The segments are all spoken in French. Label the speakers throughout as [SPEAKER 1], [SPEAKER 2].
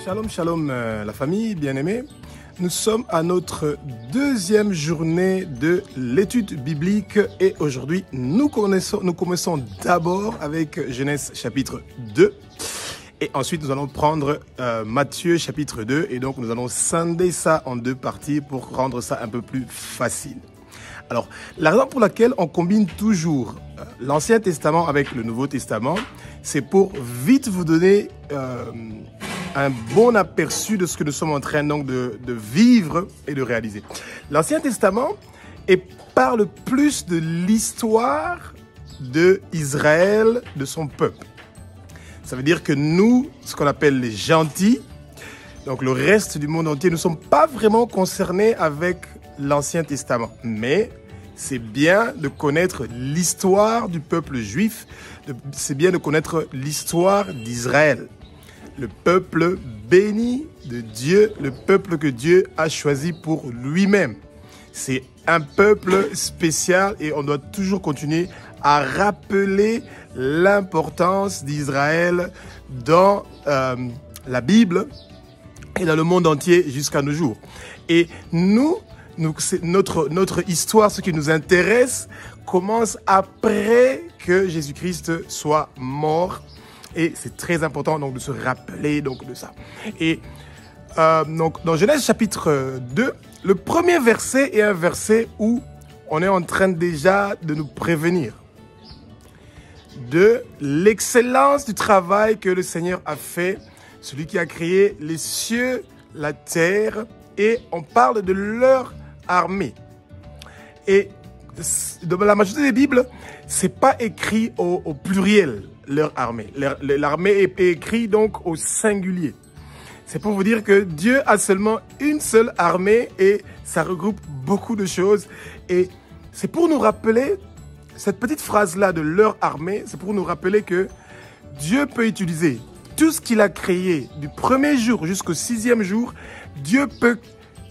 [SPEAKER 1] Shalom, shalom la famille bien-aimée. Nous sommes à notre deuxième journée de l'étude biblique et aujourd'hui nous commençons d'abord avec Genèse chapitre 2 et ensuite nous allons prendre Matthieu chapitre 2 et donc nous allons scinder ça en deux parties pour rendre ça un peu plus facile. Alors, la raison pour laquelle on combine toujours l'Ancien Testament avec le Nouveau Testament, c'est pour vite vous donner un bon aperçu de ce que nous sommes en train donc de vivre et de réaliser. L'Ancien Testament parle plus de l'histoire d'Israël, de son peuple. Ça veut dire que nous, ce qu'on appelle les gentils, donc le reste du monde entier, ne sommes pas vraiment concernés avec l'Ancien Testament. Mais c'est bien de connaître l'histoire du peuple juif, c'est bien de connaître l'histoire d'Israël. Le peuple béni de Dieu, le peuple que Dieu a choisi pour lui-même. C'est un peuple spécial et on doit toujours continuer à rappeler l'importance d'Israël dans la Bible et dans le monde entier jusqu'à nos jours. Et c'est notre histoire, ce qui nous intéresse, commence après que Jésus-Christ soit mort. Et c'est très important donc de se rappeler donc de ça. Et donc dans Genèse chapitre 2, le premier verset est un verset où on est en train déjà de nous prévenir de l'excellence du travail que le Seigneur a fait, celui qui a créé les cieux, la terre, et on parle de leur armée. Et dans la majorité des Bibles, c'est pas écrit au pluriel, leur armée. L'armée est écrit donc au singulier. C'est pour vous dire que Dieu a seulement une seule armée et ça regroupe beaucoup de choses. Et c'est pour nous rappeler, cette petite phrase-là de leur armée, c'est pour nous rappeler que Dieu peut utiliser tout ce qu'il a créé du premier jour jusqu'au 6e jour. Dieu peut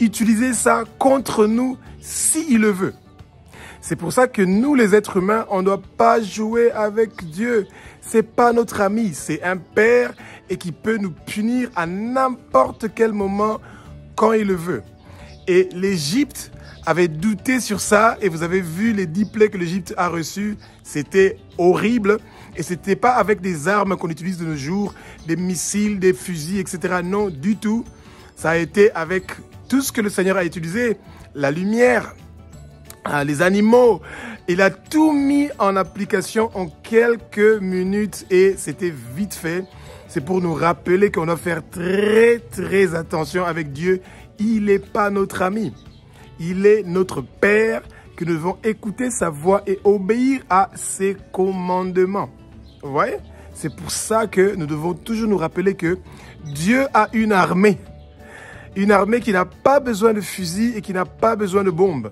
[SPEAKER 1] utiliser ça contre nous s'il le veut. C'est pour ça que nous, les êtres humains, on ne doit pas jouer avec Dieu. C'est pas notre ami, c'est un père et qui peut nous punir à n'importe quel moment quand il le veut. Et l'Égypte avait douté sur ça et vous avez vu les 10 plaies que l'Égypte a reçues. C'était horrible et c'était pas avec des armes qu'on utilise de nos jours, des missiles, des fusils, etc. Non, du tout. Ça a été avec tout ce que le Seigneur a utilisé, la lumière, les animaux. Il a tout mis en application en quelques minutes et c'était vite fait. C'est pour nous rappeler qu'on doit faire très très attention avec Dieu. Il n'est pas notre ami. Il est notre Père, que nous devons écouter sa voix et obéir à ses commandements. Vous voyez? C'est pour ça que nous devons toujours nous rappeler que Dieu a une armée. Une armée qui n'a pas besoin de fusils et qui n'a pas besoin de bombes.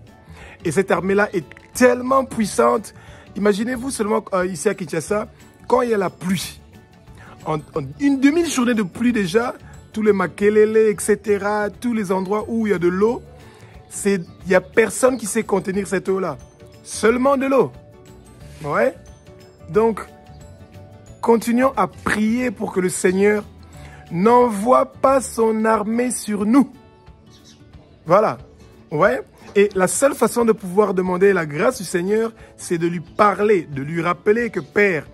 [SPEAKER 1] Et cette armée-là est tellement puissante. Imaginez-vous seulement ici à Kinshasa, quand il y a la pluie. En une demi-journée de pluie déjà, tous les Makelele, etc., tous les endroits où il y a de l'eau, il n'y a personne qui sait contenir cette eau-là. Seulement de l'eau. Ouais. Donc, continuons à prier pour que le Seigneur n'envoie pas son armée sur nous. Voilà. Ouais. Et la seule façon de pouvoir demander la grâce du Seigneur, c'est de lui parler, de lui rappeler que Père,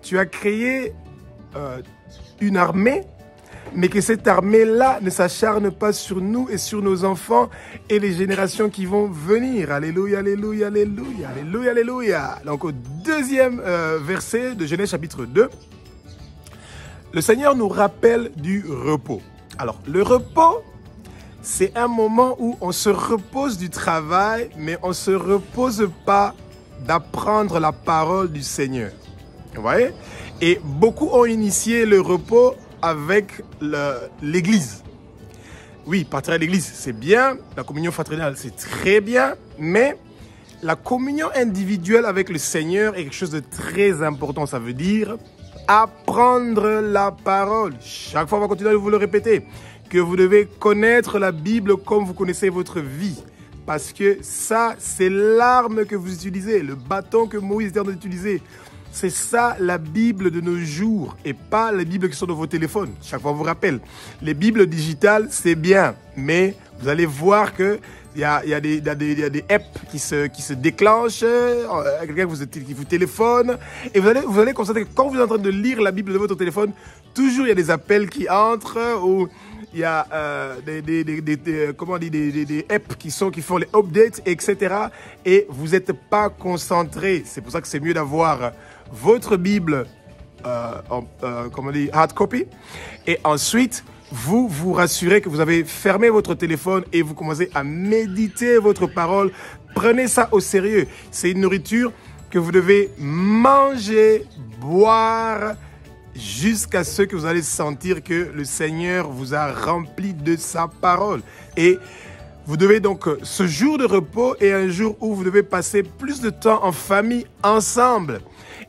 [SPEAKER 1] tu as créé une armée, mais que cette armée-là ne s'acharne pas sur nous et sur nos enfants et les générations qui vont venir. Alléluia, alléluia, alléluia, alléluia, alléluia. Donc au deuxième verset de Genèse chapitre 2, le Seigneur nous rappelle du repos. Alors le repos, c'est un moment où on se repose du travail, mais on ne se repose pas d'apprendre la parole du Seigneur. Vous voyez? Et beaucoup ont initié le repos avec l'Église. Oui, partir à l'Église, c'est bien. La communion fraternelle, c'est très bien. Mais la communion individuelle avec le Seigneur est quelque chose de très important. Ça veut dire apprendre la parole. Chaque fois, on va continuer à vous le répéter. Que vous devez connaître la Bible comme vous connaissez votre vie. parce que ça, c'est l'arme que vous utilisez, le bâton que Moïse était en train d'utiliser. C'est ça la Bible de nos jours et pas les Bibles qui sont dans vos téléphones. Chaque fois, on vous rappelle, les Bibles digitales, c'est bien, mais vous allez voir que il y a des apps qui se déclenchent, quelqu'un qui vous téléphone, et vous allez constater que quand vous êtes en train de lire la Bible de votre téléphone, toujours il y a des appels qui entrent, ou il y a des apps qui font les updates, etc. Et vous n'êtes pas concentré. C'est pour ça que c'est mieux d'avoir votre Bible hard copy, et ensuite vous vous rassurez que vous avez fermé votre téléphone et vous commencez à méditer votre parole. Prenez ça au sérieux. C'est une nourriture que vous devez manger, boire, jusqu'à ce que vous allez sentir que le Seigneur vous a rempli de sa parole. Et vous devez donc, ce jour de repos est un jour où vous devez passer plus de temps en famille ensemble.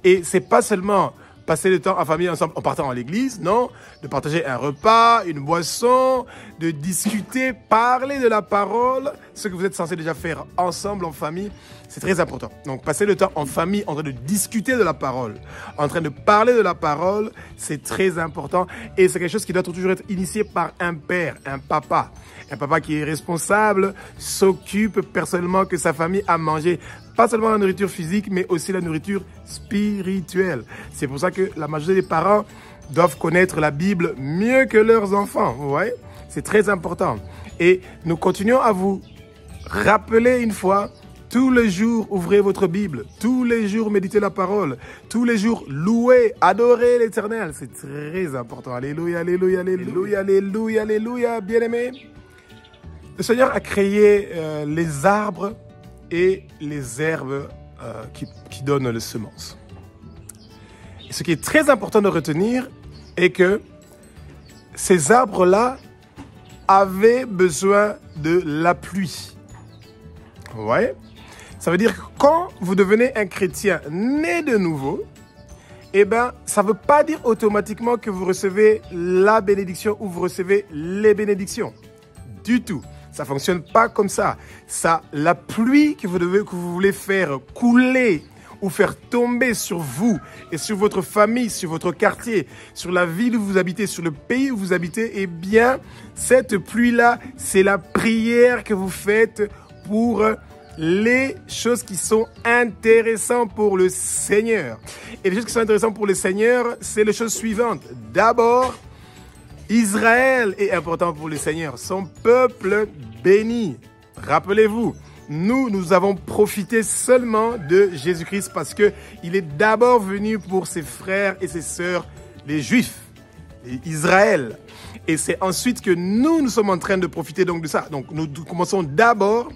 [SPEAKER 1] Et c'est pas seulement passer le temps en famille ensemble en partant à l'église, non, de partager un repas, une boisson, de discuter, parler de la parole, ce que vous êtes censé déjà faire ensemble en famille, c'est très important. Donc, passer le temps en famille, en train de discuter de la parole, en train de parler de la parole, c'est très important. Et c'est quelque chose qui doit toujours être initié par un père, un papa. Un papa qui est responsable, s'occupe personnellement que sa famille a mangé, pas seulement la nourriture physique, mais aussi la nourriture spirituelle. C'est pour ça que la majorité des parents doivent connaître la Bible mieux que leurs enfants. Vous voyez? C'est très important. Et nous continuons à vous rappeler une fois, tous les jours, ouvrez votre Bible. Tous les jours, méditez la parole. Tous les jours, louez, adorez l'Éternel. C'est très important. Alléluia, alléluia, alléluia, alléluia, alléluia, bien-aimés. Le Seigneur a créé les arbres et les herbes qui donnent les semences. Et ce qui est très important de retenir est que ces arbres-là avaient besoin de la pluie. Vous voyez? Ça veut dire que quand vous devenez un chrétien né de nouveau, eh bien, ça ne veut pas dire automatiquement que vous recevez la bénédiction ou vous recevez les bénédictions. Du tout. Ça ne fonctionne pas comme ça. La pluie que vous voulez faire couler ou faire tomber sur vous et sur votre famille, sur votre quartier, sur la ville où vous habitez, sur le pays où vous habitez, eh bien, cette pluie-là, c'est la prière que vous faites pour les choses qui sont intéressantes pour le Seigneur. Et les choses qui sont intéressantes pour le Seigneur, c'est les choses suivantes. D'abord, Israël est important pour le Seigneur, son peuple béni. Rappelez-vous, nous avons profité seulement de Jésus-Christ parce qu'il est d'abord venu pour ses frères et ses sœurs, les Juifs, Israël. Et c'est ensuite que nous sommes en train de profiter donc de ça. Donc nous commençons d'abord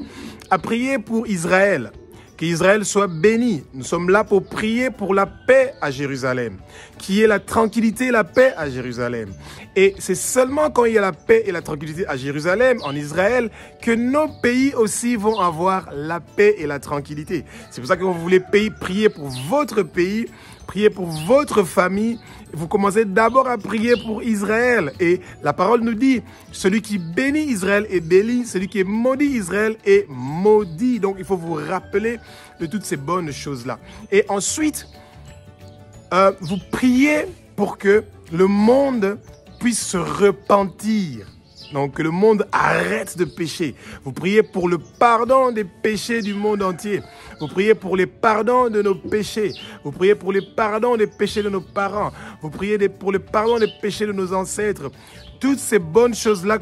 [SPEAKER 1] à prier pour Israël. Qu'Israël soit béni. Nous sommes là pour prier pour la paix à Jérusalem, qui est la tranquillité et la paix à Jérusalem. Et c'est seulement quand il y a la paix et la tranquillité à Jérusalem, en Israël, que nos pays aussi vont avoir la paix et la tranquillité. C'est pour ça que vous voulez prier pour votre pays, prier pour votre famille. Vous commencez d'abord à prier pour Israël. Et la parole nous dit, celui qui bénit Israël est béni, celui qui est maudit Israël est maudit. Donc il faut vous rappeler de toutes ces bonnes choses-là. Et ensuite, vous priez pour que le monde puisse se repentir. Donc que le monde arrête de pécher. Vous priez pour le pardon des péchés du monde entier. Vous priez pour les pardons de nos péchés. Vous priez pour les pardons des péchés de nos parents. Vous priez pour le pardon des péchés de nos ancêtres. Toutes ces bonnes choses-là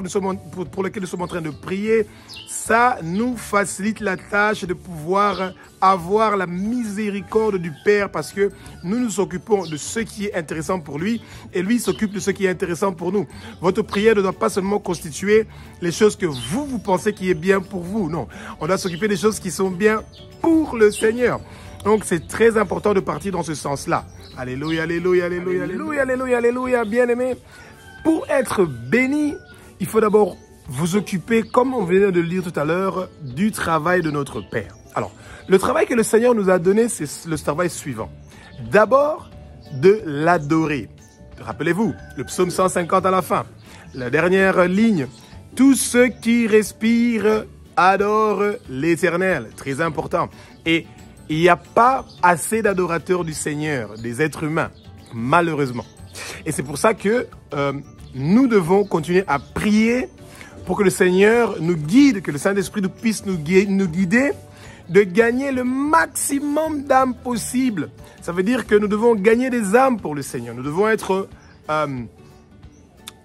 [SPEAKER 1] pour lesquelles nous sommes en train de prier, ça nous facilite la tâche de pouvoir avoir la miséricorde du Père parce que nous nous occupons de ce qui est intéressant pour lui et lui s'occupe de ce qui est intéressant pour nous. Votre prière ne doit pas seulement constituer les choses que vous pensez qui est bien pour vous. Non, on doit s'occuper des choses qui sont bien pour le Seigneur. Donc c'est très important de partir dans ce sens-là. Alléluia, alléluia, alléluia, alléluia, alléluia, alléluia, bien-aimés. Pour être béni, il faut d'abord vous occuper, comme on venait de le dire tout à l'heure, du travail de notre Père. Alors, le travail que le Seigneur nous a donné, c'est le travail suivant. D'abord, de l'adorer. Rappelez-vous, le psaume 150 à la fin, la dernière ligne. Tous ceux qui respirent adorent l'Éternel. Très important. Et il n'y a pas assez d'adorateurs du Seigneur, des êtres humains, malheureusement. Et c'est pour ça que nous devons continuer à prier pour que le Seigneur nous guide, que le Saint-Esprit puisse nous guider, de gagner le maximum d'âmes possible. Ça veut dire que nous devons gagner des âmes pour le Seigneur. Nous devons être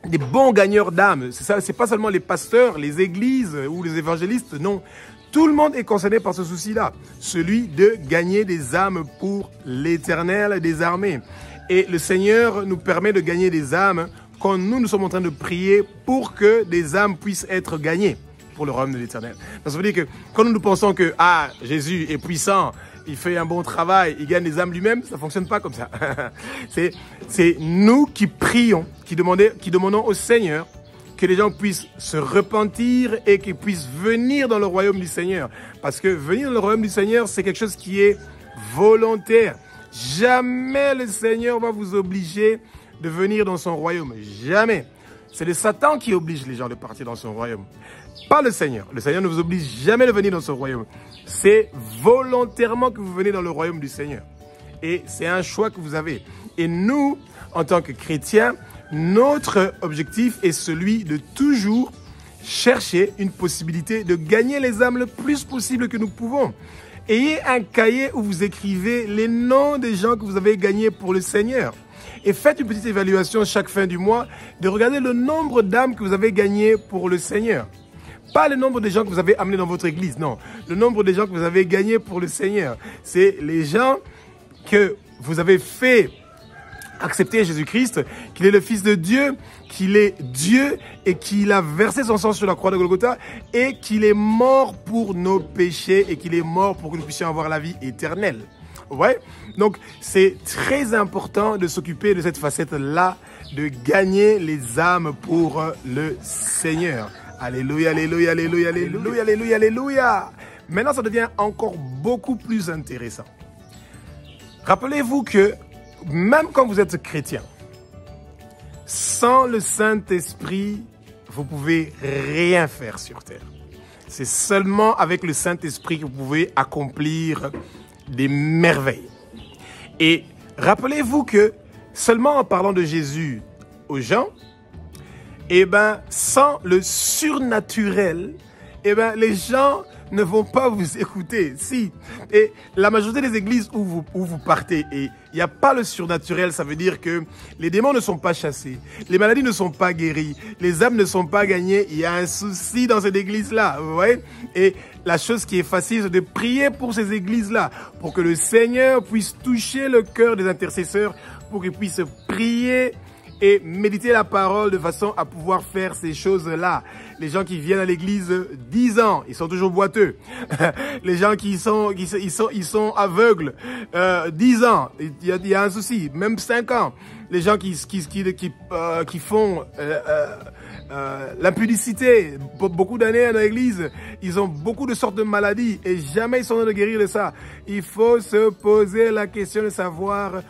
[SPEAKER 1] des bons gagneurs d'âmes. C'est pas seulement les pasteurs, les églises ou les évangélistes, non. Tout le monde est concerné par ce souci-là, celui de gagner des âmes pour l'Éternel des armées. Et le Seigneur nous permet de gagner des âmes quand nous sommes en train de prier pour que des âmes puissent être gagnées pour le royaume de l'Éternel. Ça veut dire que quand nous pensons que Jésus est puissant, il fait un bon travail, il gagne des âmes lui-même, ça ne fonctionne pas comme ça. C'est nous qui prions, qui demandons au Seigneur que les gens puissent se repentir et qu'ils puissent venir dans le royaume du Seigneur. Parce que venir dans le royaume du Seigneur, c'est quelque chose qui est volontaire. Jamais le Seigneur va vous obliger de venir dans son royaume. Jamais. C'est le Satan qui oblige les gens de partir dans son royaume. Pas le Seigneur. Le Seigneur ne vous oblige jamais de venir dans son royaume. C'est volontairement que vous venez dans le royaume du Seigneur. Et c'est un choix que vous avez. Et nous, en tant que chrétiens, notre objectif est celui de toujours chercher une possibilité de gagner les âmes le plus possible que nous pouvons. Ayez un cahier où vous écrivez les noms des gens que vous avez gagnés pour le Seigneur. Et faites une petite évaluation chaque fin du mois de regarder le nombre d'âmes que vous avez gagnées pour le Seigneur. Pas le nombre de gens que vous avez amenés dans votre église, non. Le nombre de gens que vous avez gagnés pour le Seigneur. C'est les gens que vous avez fait accepter Jésus-Christ, qu'il est le Fils de Dieu, qu'il est Dieu et qu'il a versé son sang sur la croix de Golgotha et qu'il est mort pour nos péchés et qu'il est mort pour que nous puissions avoir la vie éternelle. Ouais. Donc, c'est très important de s'occuper de cette facette-là, de gagner les âmes pour le Seigneur. Alléluia, alléluia, alléluia, alléluia, alléluia, alléluia. Maintenant, ça devient encore beaucoup plus intéressant. Rappelez-vous que même quand vous êtes chrétien, sans le Saint-Esprit, vous pouvez rien faire sur terre. C'est seulement avec le Saint-Esprit que vous pouvez accomplir des merveilles. Et rappelez-vous que seulement en parlant de Jésus aux gens, sans le surnaturel, les gens ne vont pas vous écouter. Si. Et la majorité des églises où vous partez, et il n'y a pas le surnaturel, ça veut dire que les démons ne sont pas chassés, les maladies ne sont pas guéries, les âmes ne sont pas gagnées. Il y a un souci dans cette église-là, vous voyez. Et la chose qui est facile, c'est de prier pour ces églises-là, pour que le Seigneur puisse toucher le cœur des intercesseurs, pour qu'ils puissent prier et méditer la parole de façon à pouvoir faire ces choses-là. Les gens qui viennent à l'église 10 ans, ils sont toujours boiteux. Les gens qui sont aveugles 10 ans, il y a un souci. Même 5 ans. Les gens qui font l'impudicité, beaucoup d'années dans l'église, ils ont beaucoup de sortes de maladies et jamais ils sont en train de guérir de ça. Il faut se poser la question de savoir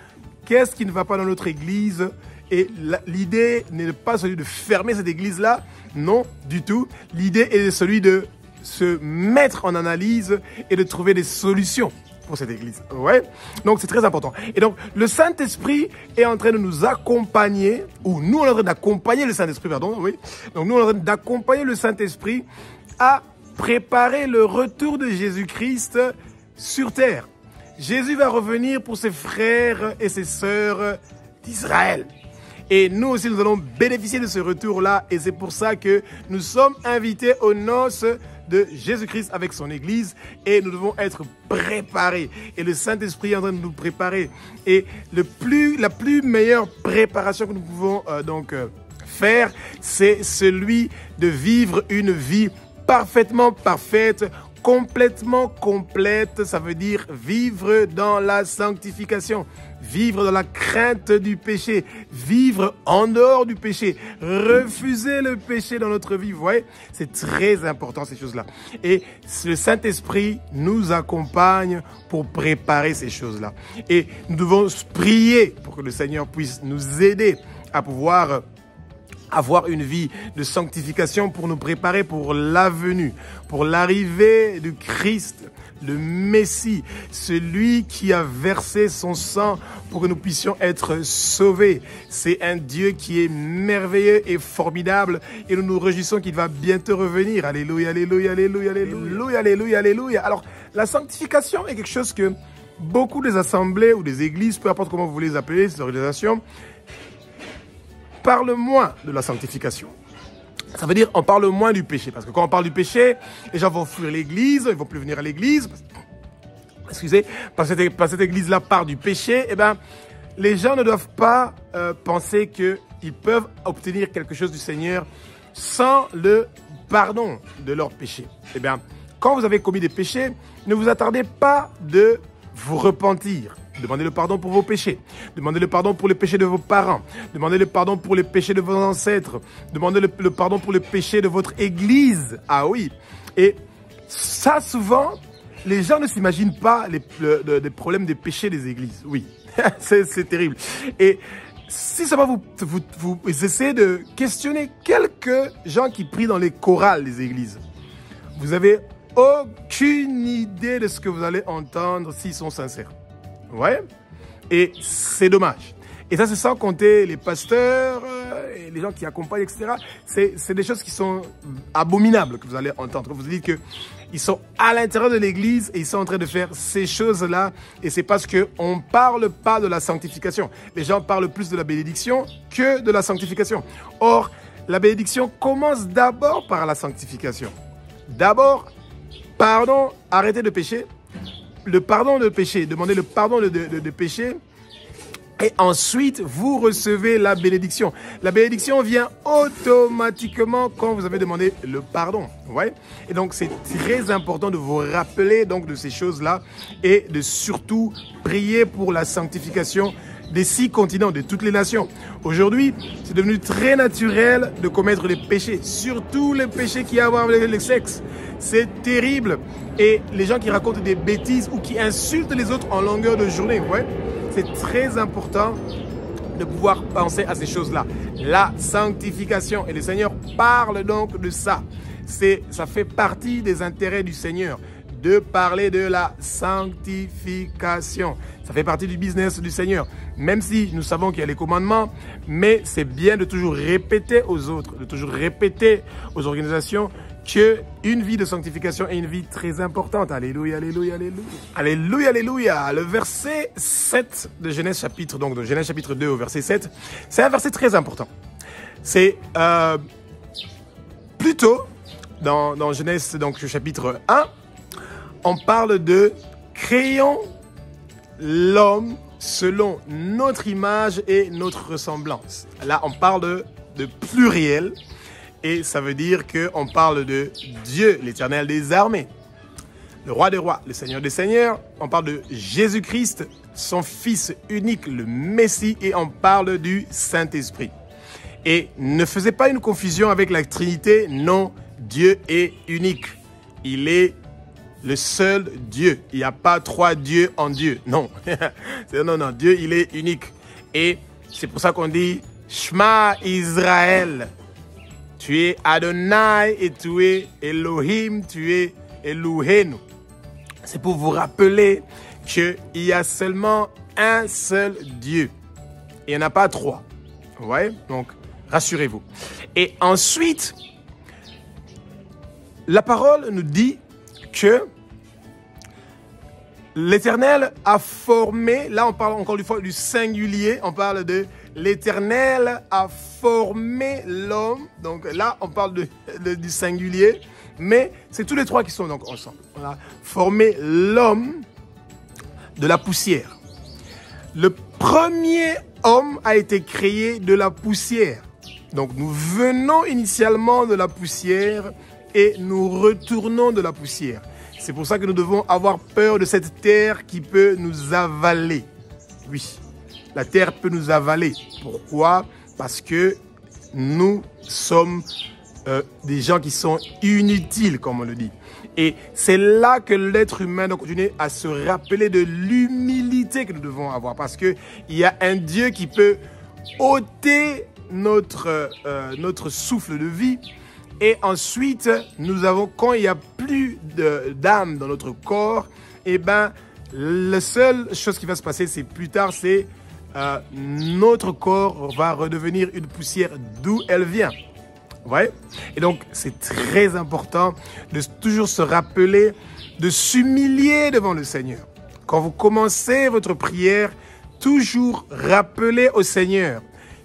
[SPEAKER 1] qu'est-ce qui ne va pas dans notre église. Et l'idée n'est pas celui de fermer cette église-là, non, du tout. L'idée est celui de se mettre en analyse et de trouver des solutions pour cette église. Ouais. Donc, c'est très important. Et donc, le Saint-Esprit est en train de nous accompagner, ou nous, on est en train d'accompagner le Saint-Esprit, pardon, oui. Donc, nous, on est en train d'accompagner le Saint-Esprit à préparer le retour de Jésus-Christ sur terre. Jésus va revenir pour ses frères et ses sœurs d'Israël. Et nous aussi, nous allons bénéficier de ce retour-là. Et c'est pour ça que nous sommes invités aux noces de Jésus-Christ avec son Église. Et nous devons être préparés. Et le Saint-Esprit est en train de nous préparer. Et la plus meilleure préparation que nous pouvons faire, c'est celui de vivre une vie parfaitement parfaite, complètement complète. Ça veut dire vivre dans la sanctification. Vivre dans la crainte du péché, vivre en dehors du péché, refuser le péché dans notre vie. Vous voyez, c'est très important ces choses-là. Et le Saint-Esprit nous accompagne pour préparer ces choses-là. Et nous devons prier pour que le Seigneur puisse nous aider à pouvoir avoir une vie de sanctification pour nous préparer pour la venue, pour l'arrivée du Christ, le Messie, celui qui a versé son sang pour que nous puissions être sauvés. C'est un Dieu qui est merveilleux et formidable et nous nous réjouissons qu'il va bientôt revenir. Alléluia, alléluia, alléluia, alléluia, alléluia, alléluia. Alors, la sanctification est quelque chose que beaucoup des assemblées ou des églises, peu importe comment vous les appelez, ces organisations, parlent moins de la sanctification. Ça veut dire on parle moins du péché. Parce que quand on parle du péché, les gens vont fuir l'église, ils ne vont plus venir à l'église. Excusez, parce que cette église-là part du péché. Eh bien, les gens ne doivent pas penser qu'ils peuvent obtenir quelque chose du Seigneur sans le pardon de leurs péchés. Eh bien, quand vous avez commis des péchés, ne vous attardez pas de vous repentir. Demandez le pardon pour vos péchés. Demandez le pardon pour les péchés de vos parents. Demandez le pardon pour les péchés de vos ancêtres. Demandez le pardon pour les péchés de votre église. Ah oui. Et ça, souvent, les gens ne s'imaginent pas les problèmes des péchés des églises. Oui, c'est terrible. Et si ça va vous essayez de questionner quelques gens qui prient dans les chorales des églises, vous avez aucune idée de ce que vous allez entendre s'ils sont sincères. Ouais, et c'est dommage. Et ça, c'est sans compter les pasteurs, et les gens qui accompagnent, etc. C'est des choses qui sont abominables que vous allez entendre. Vous dites qu'ils sont à l'intérieur de l'église et ils sont en train de faire ces choses-là. Et c'est parce qu'on ne parle pas de la sanctification. Les gens parlent plus de la bénédiction que de la sanctification. Or, la bénédiction commence d'abord par la sanctification. D'abord, pardon, arrêtez de pécher. Le pardon de péché, demandez le pardon de péché et ensuite vous recevez la bénédiction. La bénédiction vient automatiquement quand vous avez demandé le pardon. Ouais? Et donc c'est très important de vous rappeler donc de ces choses-là et de surtout prier pour la sanctification des 6 continents, de toutes les nations. Aujourd'hui, c'est devenu très naturel de commettre les péchés, surtout les péchés qui ont à voir avec le sexe. C'est terrible. Et les gens qui racontent des bêtises ou qui insultent les autres en longueur de journée, ouais, c'est très important de pouvoir penser à ces choses-là. La sanctification. Et le Seigneur parle donc de ça. Ça fait partie des intérêts du Seigneur de parler de la sanctification. Ça fait partie du business du Seigneur. Même si nous savons qu'il y a les commandements, mais c'est bien de toujours répéter aux autres, de toujours répéter aux organisations qu'une vie de sanctification est une vie très importante. Alléluia, alléluia, alléluia. Alléluia, alléluia. Le verset 7 de Genèse chapitre, donc de Genèse chapitre 2 au verset 7, c'est un verset très important. C'est plutôt dans Genèse, donc chapitre 1, on parle de créons l'homme selon notre image et notre ressemblance. Là, on parle de pluriel et ça veut dire qu'on parle de Dieu, l'Éternel des armées, le roi des rois, le Seigneur des seigneurs. On parle de Jésus-Christ, son Fils unique, le Messie, et on parle du Saint-Esprit. Et ne faisez pas une confusion avec la Trinité. Non, Dieu est unique. Il est le seul Dieu. Il n'y a pas 3 dieux en Dieu. Non. Non, Dieu, il est unique. Et c'est pour ça qu'on dit Shema Israël. Tu es Adonai et tu es Elohim, tu es Elohenu. C'est pour vous rappeler qu'il y a seulement un seul Dieu. Il n'y en a pas 3. Ouais, donc rassurez-vous. Et ensuite, la parole nous dit que l'Éternel a formé, là on parle encore une fois du singulier, on parle de l'Éternel a formé l'homme. Donc là on parle du singulier, mais c'est tous les 3 qui sont donc ensemble. On a formé l'homme de la poussière. Le premier homme a été créé de la poussière. Donc nous venons initialement de la poussière et nous retournons de la poussière. C'est pour ça que nous devons avoir peur de cette terre qui peut nous avaler. Oui, la terre peut nous avaler. Pourquoi? Parce que nous sommes des gens qui sont inutiles, comme on le dit. Et c'est là que l'être humain doit continuer à se rappeler de l'humilité que nous devons avoir. Parce qu'il y a un Dieu qui peut ôter notre souffle de vie. Et ensuite, nous avons, quand il n'y a plus d'âme dans notre corps, eh ben, la seule chose qui va se passer, c'est plus tard, c'est notre corps va redevenir une poussière d'où elle vient. Ouais. Et donc, c'est très important de toujours se rappeler, de s'humilier devant le Seigneur. Quand vous commencez votre prière, toujours rappelez au Seigneur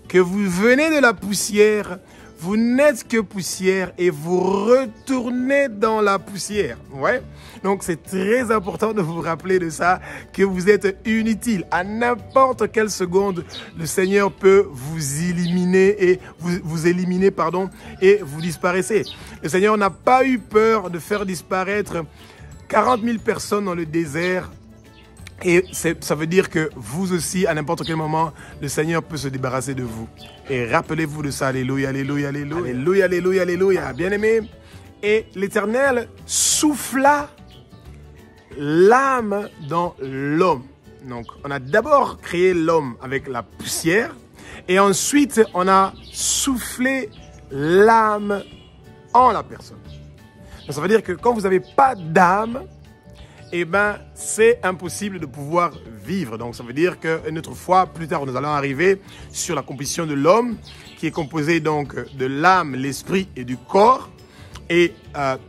[SPEAKER 1] que vous venez de la poussière, vous n'êtes que poussière et vous retournez dans la poussière. Ouais. Donc, c'est très important de vous rappeler de ça, que vous êtes inutile. À n'importe quelle seconde, le Seigneur peut vous éliminer et vous éliminer, pardon, et vous disparaissez. Le Seigneur n'a pas eu peur de faire disparaître 40 000 personnes dans le désert. Et ça veut dire que vous aussi, à n'importe quel moment, le Seigneur peut se débarrasser de vous. Et rappelez-vous de ça. Alléluia, alléluia, alléluia. Alléluia, alléluia, alléluia. Bien-aimé. Et l'Éternel souffla l'âme dans l'homme. Donc, on a d'abord créé l'homme avec la poussière. Et ensuite, on a soufflé l'âme en la personne. Donc, ça veut dire que quand vous n'avez pas d'âme, eh ben, c'est impossible de pouvoir vivre. Donc, ça veut dire qu'une autre fois, plus tard, nous allons arriver sur la composition de l'homme, qui est composé donc de l'âme, l'esprit et du corps. Et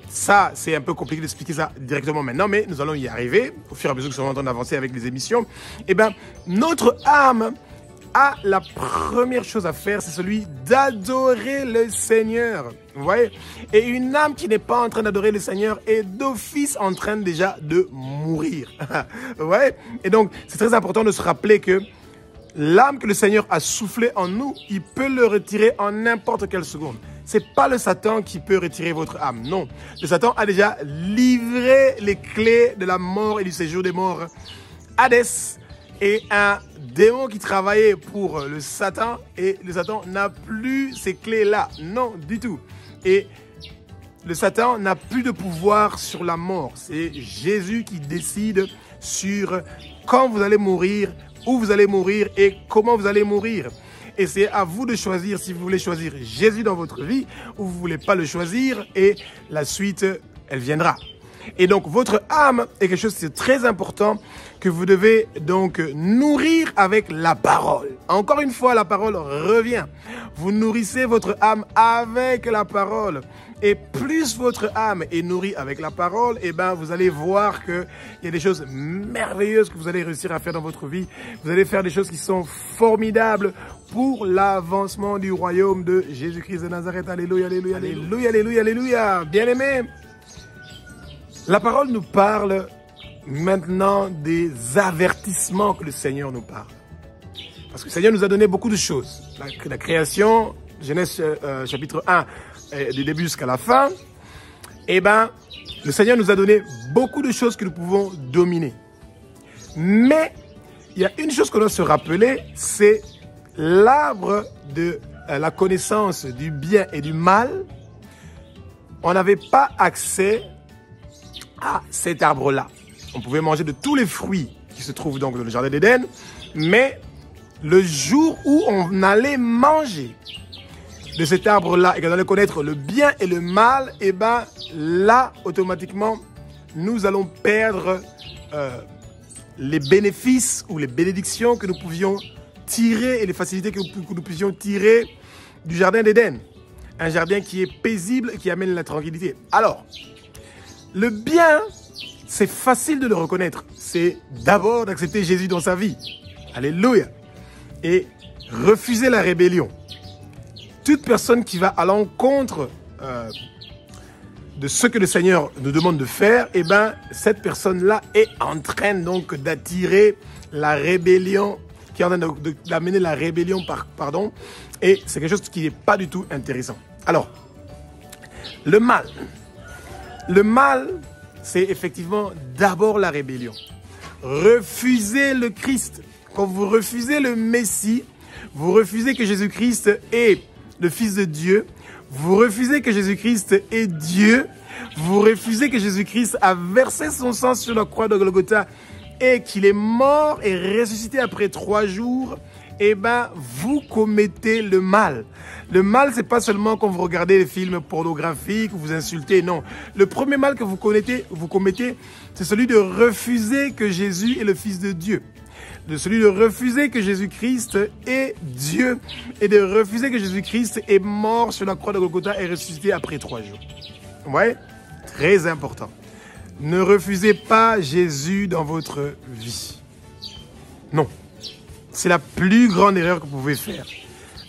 [SPEAKER 1] ça, c'est un peu compliqué d'expliquer ça directement maintenant, mais nous allons y arriver au fur et à mesure que nous sommes en train d'avancer avec les émissions. Eh ben, notre âme a la première chose à faire, c'est celui d'adorer le Seigneur. Vous voyez? Et une âme qui n'est pas en train d'adorer le Seigneur est d'office en train déjà de mourir. Vous voyez? Et donc, c'est très important de se rappeler que l'âme que le Seigneur a soufflé en nous, il peut le retirer en n'importe quelle seconde. C'est pas le Satan qui peut retirer votre âme, non. Le Satan a déjà livré les clés de la mort et du séjour des morts. Hadès est un démon qui travaillait pour le Satan et le Satan n'a plus ces clés-là. Non, du tout. Et le Satan n'a plus de pouvoir sur la mort. C'est Jésus qui décide sur quand vous allez mourir, où vous allez mourir et comment vous allez mourir. Et c'est à vous de choisir si vous voulez choisir Jésus dans votre vie ou vous ne voulez pas le choisir et la suite, elle viendra. Et donc, votre âme est quelque chose de très important que vous devez donc nourrir avec la parole. Encore une fois, la parole revient. Vous nourrissez votre âme avec la parole. Et plus votre âme est nourrie avec la parole, eh ben, vous allez voir qu'il y a des choses merveilleuses que vous allez réussir à faire dans votre vie. Vous allez faire des choses qui sont formidables pour l'avancement du royaume de Jésus-Christ de Nazareth. Alléluia, alléluia, alléluia, alléluia, alléluia. Bien-aimés, la parole nous parle maintenant des avertissements que le Seigneur nous parle. Parce que le Seigneur nous a donné beaucoup de choses. La création, Genèse chapitre 1, du début jusqu'à la fin, eh ben, le Seigneur nous a donné beaucoup de choses que nous pouvons dominer. Mais il y a une chose qu'on doit se rappeler, c'est l'arbre de la connaissance du bien et du mal. On n'avait pas accès à cet arbre-là. On pouvait manger de tous les fruits qui se trouvent donc dans le jardin d'Éden, mais le jour où on allait manger de cet arbre-là et qu'on allait connaître le bien et le mal, et ben là, automatiquement, nous allons perdre les bénéfices ou les bénédictions que nous pouvions tirer et les facilités que nous pouvions tirer du jardin d'Éden. Un jardin qui est paisible et qui amène la tranquillité. Alors, le bien, c'est facile de le reconnaître. C'est d'abord d'accepter Jésus dans sa vie. Alléluia. Et refuser la rébellion. Toute personne qui va à l'encontre de ce que le Seigneur nous demande de faire, eh ben, cette personne-là est en train donc d'attirer la rébellion, qui est en train d'amener la rébellion, pardon, et c'est quelque chose qui n'est pas du tout intéressant. Alors, le mal. Le mal, c'est effectivement d'abord la rébellion. Refuser le Christ. Quand vous refusez le Messie, vous refusez que Jésus-Christ est le Fils de Dieu, vous refusez que Jésus-Christ est Dieu, vous refusez que Jésus-Christ a versé son sang sur la croix de Golgotha et qu'il est mort et ressuscité après 3 jours eh ben, vous commettez le mal. Le mal, c'est pas seulement quand vous regardez des films pornographiques, vous insultez, non. Le premier mal que vous commettez, c'est celui de refuser que Jésus est le Fils de Dieu. De celui de refuser que Jésus-Christ est Dieu et de refuser que Jésus-Christ est mort sur la croix de Golgotha et ressuscité après 3 jours. Ouais, très important. Ne refusez pas Jésus dans votre vie. Non. C'est la plus grande erreur que vous pouvez faire.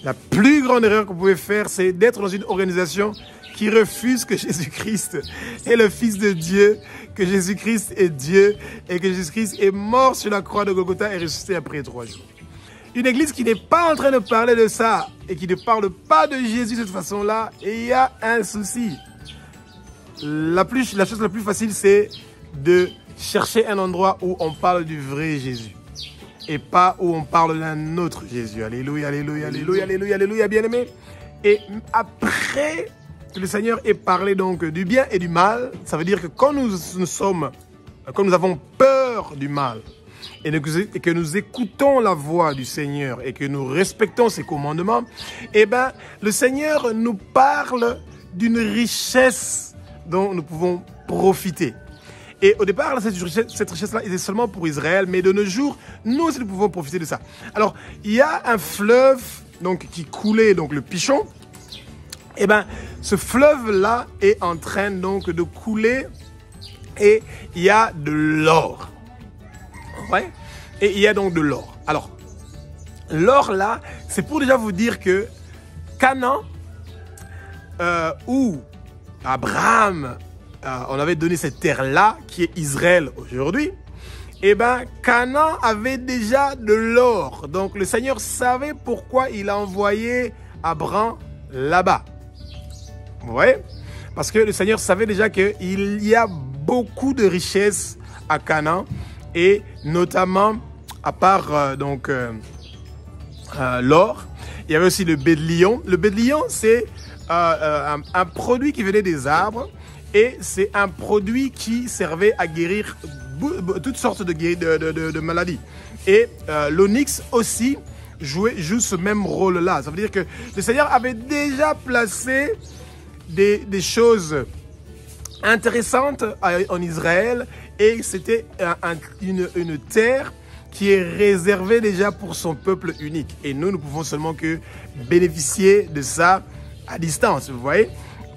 [SPEAKER 1] La plus grande erreur que vous pouvez faire, c'est d'être dans une organisation qui refuse que Jésus-Christ est le Fils de Dieu, que Jésus-Christ est Dieu et que Jésus-Christ est mort sur la croix de Golgotha et ressuscité après 3 jours. Une église qui n'est pas en train de parler de ça et qui ne parle pas de Jésus de cette façon-là, il y a un souci. La chose la plus facile, c'est de chercher un endroit où on parle du vrai Jésus et pas où on parle d'un autre Jésus. Alléluia, alléluia, alléluia, alléluia, alléluia, bien-aimé. Et après que le Seigneur ait parlé donc du bien et du mal, ça veut dire que quand nous avons peur du mal et que nous écoutons la voix du Seigneur et que nous respectons ses commandements, eh ben, le Seigneur nous parle d'une richesse dont nous pouvons profiter. Et au départ, cette richesse-là était seulement pour Israël, mais de nos jours, nous aussi nous pouvons profiter de ça. Alors, il y a un fleuve donc, qui coulait, donc le Pichon. Et bien, ce fleuve-là est en train donc de couler et il y a de l'or. Ouais. Et il y a donc de l'or. Alors, l'or là, c'est pour déjà vous dire que Canaan, où Abraham, on avait donné cette terre-là, qui est Israël aujourd'hui, eh bien, Canaan avait déjà de l'or. Donc, le Seigneur savait pourquoi il a envoyé Abraham là-bas. Vous voyez? Parce que le Seigneur savait déjà qu'il y a beaucoup de richesses à Canaan, et notamment, à part l'or, il y avait aussi le bédlion. Le bédlion, c'est un produit qui venait des arbres et c'est un produit qui servait à guérir toutes sortes de maladies. Et l'onyx aussi joue ce même rôle-là. Ça veut dire que le Seigneur avait déjà placé des choses intéressantes en Israël et c'était une terre qui est réservée déjà pour son peuple unique. Et nous pouvons seulement que bénéficier de ça à distance, vous voyez.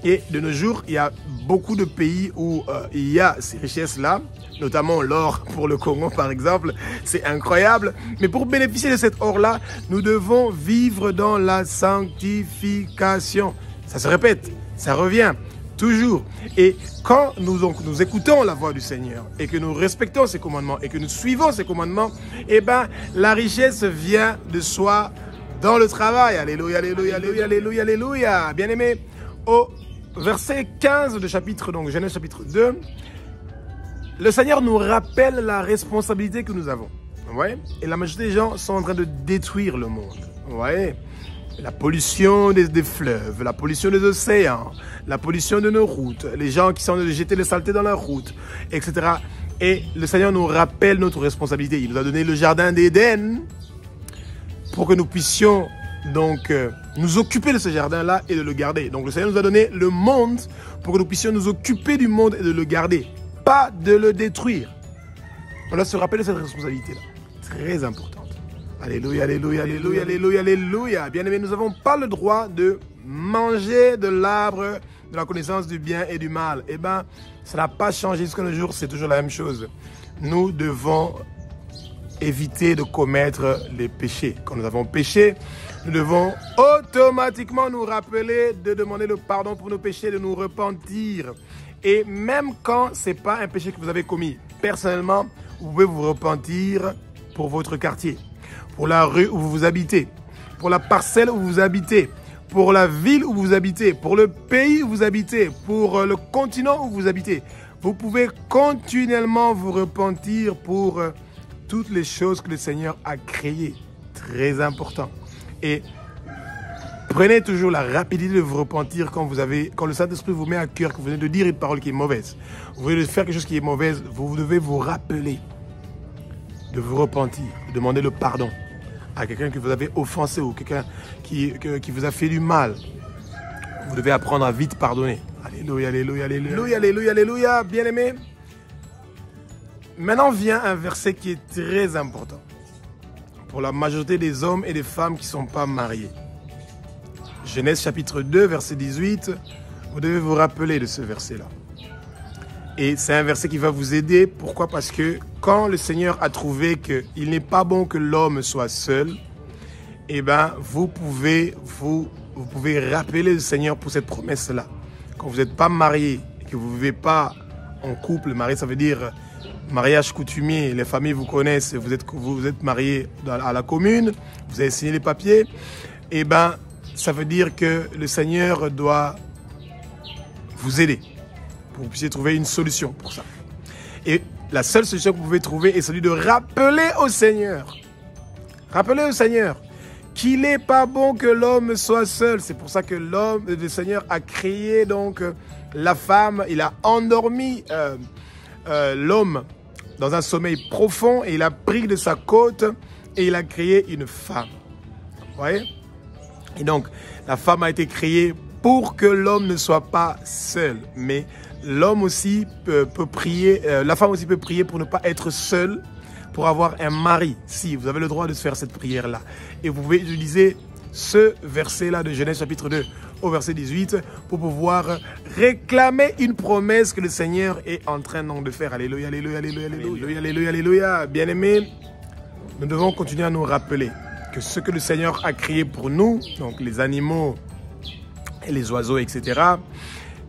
[SPEAKER 1] Et de nos jours, il y a beaucoup de pays où il y a ces richesses-là, notamment l'or pour le Congo par exemple, c'est incroyable. Mais pour bénéficier de cet or-là, nous devons vivre dans la sanctification. Ça se répète, ça revient toujours. Et quand nous écoutons la voix du Seigneur et que nous respectons ses commandements et que nous suivons ses commandements, eh ben, la richesse vient de soi dans le travail. Alléluia, alléluia, alléluia, alléluia, alléluia. Bien-aimé, au verset 15 de chapitre, donc Genèse chapitre 2, le Seigneur nous rappelle la responsabilité que nous avons. Ouais. Et la majorité des gens sont en train de détruire le monde. Ouais. La pollution des fleuves, la pollution des océans, la pollution de nos routes, les gens qui sont en train de jeter les saletés dans la route, etc. Et le Seigneur nous rappelle notre responsabilité. Il nous a donné le jardin d'Éden pour que nous puissions donc nous occuper de ce jardin-là et de le garder. Donc le Seigneur nous a donné le monde pour que nous puissions nous occuper du monde et de le garder, pas de le détruire. On doit se rappeler de cette responsabilité-là. Très importante. Alléluia, alléluia, alléluia, alléluia, alléluia. Bien-aimés, nous n'avons pas le droit de manger de l'arbre de la connaissance du bien et du mal. Eh bien, ça n'a pas changé jusqu'à nos jours, c'est toujours la même chose. Nous devons éviter de commettre les péchés. Quand nous avons péché, nous devons automatiquement nous rappeler de demander le pardon pour nos péchés, de nous repentir. Et même quand ce n'est pas un péché que vous avez commis, personnellement, vous pouvez vous repentir pour votre quartier, pour la rue où vous habitez, pour la parcelle où vous habitez, pour la ville où vous habitez, pour le pays où vous habitez, pour le continent où vous habitez. Vous pouvez continuellement vous repentir pour toutes les choses que le Seigneur a créées. Très important. Et prenez toujours la rapidité de vous repentir quand le Saint-Esprit vous met à cœur que vous venez de dire une parole qui est mauvaise. Vous venez de faire quelque chose qui est mauvaise, vous devez vous rappeler de vous repentir, de demander le pardon à quelqu'un que vous avez offensé ou quelqu'un qui vous a fait du mal, vous devez apprendre à vite pardonner. Alléluia, alléluia, alléluia, alléluia, alléluia, bien-aimé. Maintenant vient un verset qui est très important pour la majorité des hommes et des femmes qui ne sont pas mariés. Genèse chapitre 2, verset 18, vous devez vous rappeler de ce verset-là. Et c'est un verset qui va vous aider. Pourquoi? Parce que quand le Seigneur a trouvé qu'il n'est pas bon que l'homme soit seul, eh bien, vous pouvez rappeler le Seigneur pour cette promesse-là. Quand vous n'êtes pas marié et que vous ne vivez pas en couple, marié, ça veut dire mariage coutumier, les familles vous connaissent, vous êtes marié à la commune, vous avez signé les papiers, eh bien, ça veut dire que le Seigneur doit vous aider pour que vous puissiez trouver une solution pour ça. Et la seule solution que vous pouvez trouver est celui de rappeler au Seigneur. Rappelez au Seigneur qu'il n'est pas bon que l'homme soit seul. C'est pour ça que le Seigneur a créé donc la femme, il a endormi l'homme dans un sommeil profond et il a pris de sa côte et il a créé une femme. Vous voyez? Et donc, la femme a été créée pour que l'homme ne soit pas seul. Mais l'homme aussi peut prier, la femme aussi peut prier pour ne pas être seule, pour avoir un mari. Si, vous avez le droit de faire cette prière-là. Et vous pouvez utiliser ce verset-là de Genèse chapitre 2 au verset 18 pour pouvoir réclamer une promesse que le Seigneur est en train donc de faire. Alléluia, alléluia, alléluia, alléluia, alléluia, alléluia. Bien-aimés, nous devons continuer à nous rappeler que ce que le Seigneur a créé pour nous, donc les animaux et les oiseaux, etc.,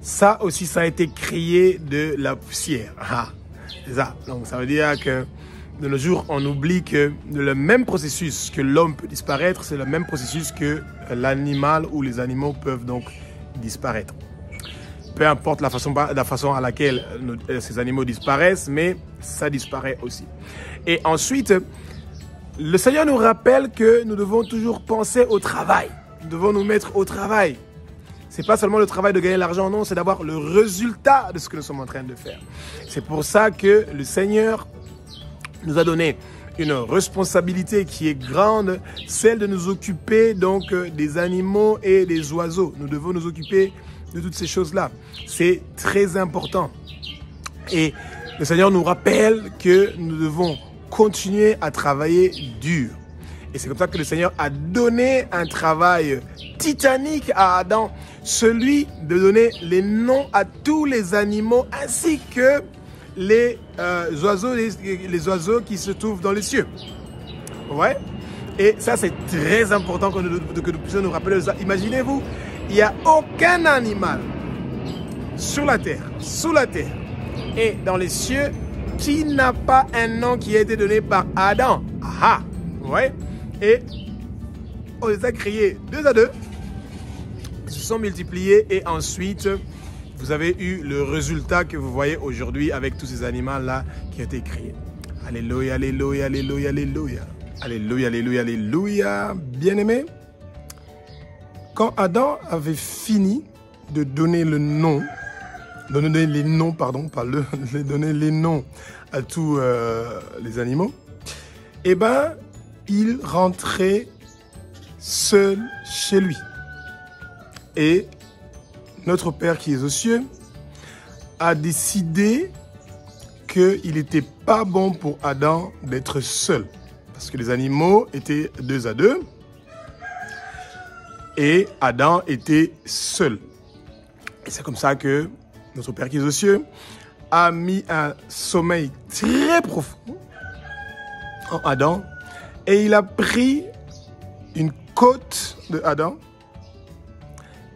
[SPEAKER 1] ça aussi, ça a été créé de la poussière. Ah, c'est ça. Donc, ça veut dire que de nos jours, on oublie que le même processus que l'homme peut disparaître, c'est le même processus que l'animal ou les animaux peuvent donc disparaître. Peu importe la façon à laquelle ces animaux disparaissent, mais ça disparaît aussi. Et ensuite, le Seigneur nous rappelle que nous devons toujours penser au travail. Nous devons nous mettre au travail. Ce n'est pas seulement le travail de gagner l'argent, non, c'est d'avoir le résultat de ce que nous sommes en train de faire. C'est pour ça que le Seigneur nous a donné une responsabilité qui est grande, celle de nous occuper donc des animaux et des oiseaux. Nous devons nous occuper de toutes ces choses-là. C'est très important. Et le Seigneur nous rappelle que nous devons continuer à travailler dur. Et c'est comme ça que le Seigneur a donné un travail titanique à Adam, celui de donner les noms à tous les animaux ainsi que les oiseaux qui se trouvent dans les cieux. Ouais. Et ça, c'est très important que nous puissions nous rappeler de ça. Imaginez-vous, il n'y a aucun animal sur la terre, sous la terre et dans les cieux qui n'a pas un nom qui a été donné par Adam. Ah, ouais. Et on les a créés 2 à 2, ils se sont multipliés et ensuite vous avez eu le résultat que vous voyez aujourd'hui avec tous ces animaux-là qui ont été créés. Alléluia, alléluia, alléluia, alléluia. Alléluia, alléluia, alléluia. Bien-aimé, quand Adam avait fini de donner le nom, donner les noms, pardon, pas donner les noms à tous les animaux, eh bien, il rentrait seul chez lui. Et notre Père qui est aux cieux a décidé qu'il n'était pas bon pour Adam d'être seul. Parce que les animaux étaient 2 à 2 et Adam était seul. Et c'est comme ça que notre Père qui est aux cieux a mis un sommeil très profond en Adam et il a pris une côte de Adam.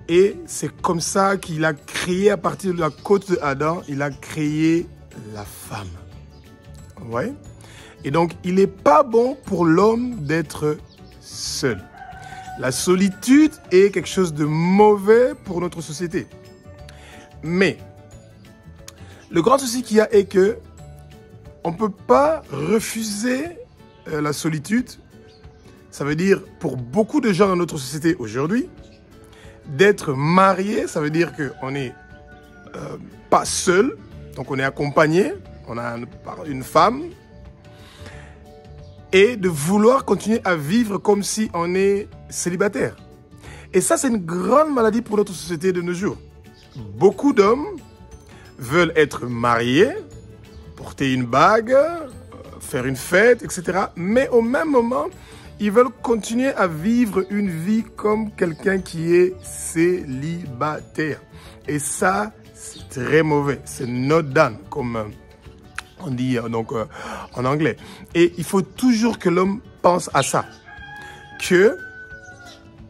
[SPEAKER 1] Et c'est comme ça qu'il a créé, à partir de la côte de Adam, il a créé la femme. Ouais. Et donc, il n'est pas bon pour l'homme d'être seul. La solitude est quelque chose de mauvais pour notre société. Mais, le grand souci qu'il y a est que on ne peut pas refuser la solitude. Ça veut dire, pour beaucoup de gens dans notre société aujourd'hui, d'être marié, ça veut dire qu'on n'est pas seul, donc on est accompagné, on a une femme. et de vouloir continuer à vivre comme si on est célibataire. Et ça, c'est une grande maladie pour notre société de nos jours. Beaucoup d'hommes veulent être mariés, porter une bague, faire une fête, etc. Mais au même moment, ils veulent continuer à vivre une vie comme quelqu'un qui est célibataire. Et ça, c'est très mauvais. C'est not done, comme on dit donc, en anglais. Et il faut toujours que l'homme pense à ça. Que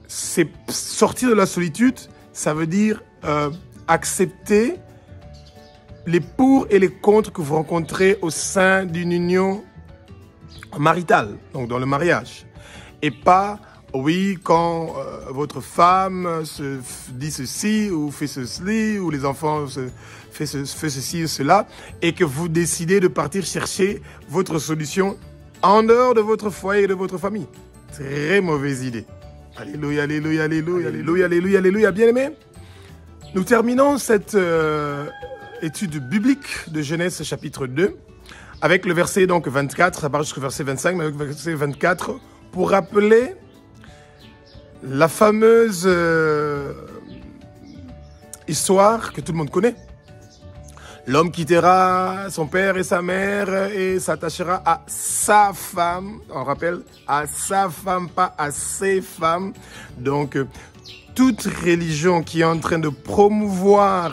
[SPEAKER 1] c'est sortir de la solitude, ça veut dire accepter les pour et les contre que vous rencontrez au sein d'une union maritale, donc dans le mariage. Et pas, oui, quand votre femme se dit ceci ou fait ceci, ou les enfants fait ceci ou cela, et que vous décidez de partir chercher votre solution en dehors de votre foyer et de votre famille. Très mauvaise idée. Alléluia, alléluia, alléluia, alléluia, alléluia, alléluia, bien-aimés. Nous terminons cette étude biblique de Genèse chapitre 2 avec le verset donc 24, ça part jusqu'au verset 25, mais avec le verset 24, pour rappeler la fameuse histoire que tout le monde connaît. L'homme quittera son père et sa mère et s'attachera à sa femme. On rappelle, à sa femme, pas à ses femmes. Donc, toute religion qui est en train de promouvoir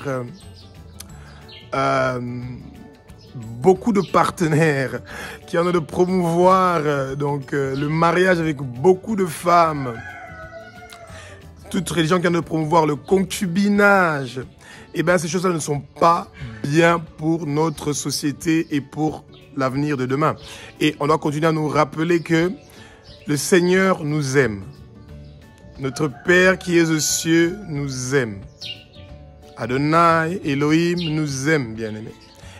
[SPEAKER 1] beaucoup de partenaires, qui est en train de promouvoir le mariage avec beaucoup de femmes, toute religion qui est en train de promouvoir le concubinage, eh bien, ces choses-là ne sont pas bien pour notre société et pour l'avenir de demain. Et on doit continuer à nous rappeler que le Seigneur nous aime. Notre Père qui est aux cieux nous aime. Adonai, Elohim nous aime, bien-aimés.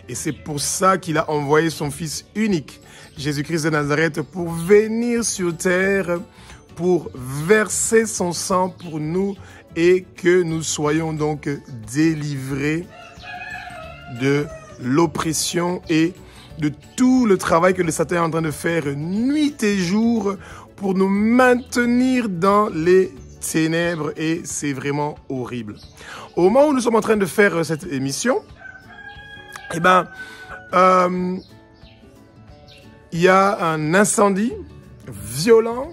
[SPEAKER 1] Et c'est pour ça qu'il a envoyé son Fils unique, Jésus-Christ de Nazareth, pour venir sur terre, pour verser son sang pour nous et que nous soyons donc délivrés de l'oppression et de tout le travail que le Satan est en train de faire nuit et jour pour nous maintenir dans les ténèbres, et c'est vraiment horrible. Au moment où nous sommes en train de faire cette émission, eh ben, il y a un incendie violent,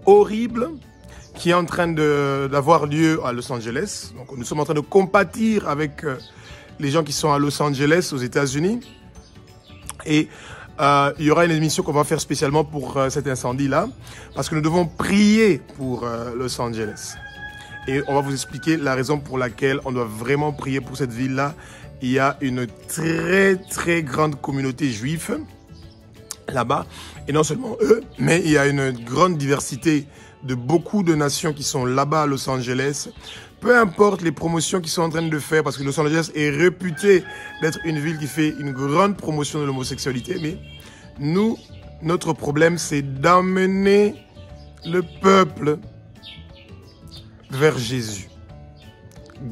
[SPEAKER 1] horrible, qui est en train d'avoir lieu à Los Angeles. Donc, nous sommes en train de compatir avec les gens qui sont à Los Angeles, aux États-Unis. Et il y aura une émission qu'on va faire spécialement pour cet incendie-là, parce que nous devons prier pour Los Angeles. Et on va vous expliquer la raison pour laquelle on doit vraiment prier pour cette ville-là. Il y a une très, très grande communauté juive là-bas. Et non seulement eux, mais il y a une grande diversité de beaucoup de nations qui sont là-bas à Los Angeles. Peu importe les promotions qu'ils sont en train de faire, parce que Los Angeles est réputé d'être une ville qui fait une grande promotion de l'homosexualité. Mais nous, notre problème, c'est d'emmener le peuple vers Jésus.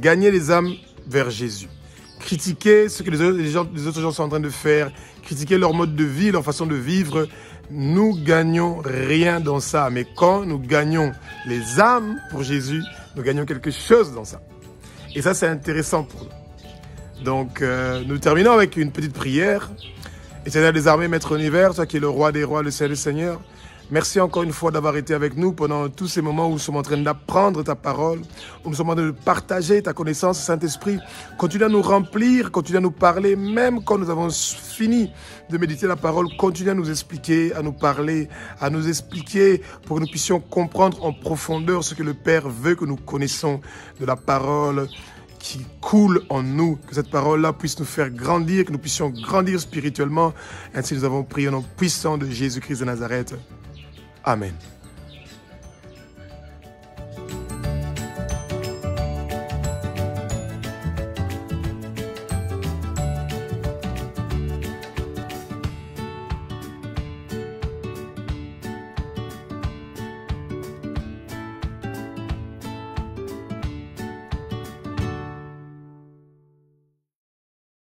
[SPEAKER 1] Gagner les âmes vers Jésus. Critiquer ce que les autres gens sont en train de faire, critiquer leur mode de vie, leur façon de vivre, nous gagnons rien dans ça. Mais quand nous gagnons les âmes pour Jésus, nous gagnons quelque chose dans ça. Et ça, c'est intéressant pour nous. Donc, nous terminons avec une petite prière. Éternel des armées, Maître univers, toi qui es le roi des rois, le Seigneur des seigneurs, merci encore une fois d'avoir été avec nous pendant tous ces moments où nous sommes en train d'apprendre ta parole, où nous sommes en train de partager ta connaissance, Saint-Esprit. Continue à nous remplir, continue à nous parler, même quand nous avons fini de méditer la parole, continue à nous expliquer, à nous parler, à nous expliquer pour que nous puissions comprendre en profondeur ce que le Père veut que nous connaissons de la parole qui coule en nous, que cette parole-là puisse nous faire grandir, que nous puissions grandir spirituellement. Ainsi nous avons prié au nom puissant de Jésus-Christ de Nazareth. Amen.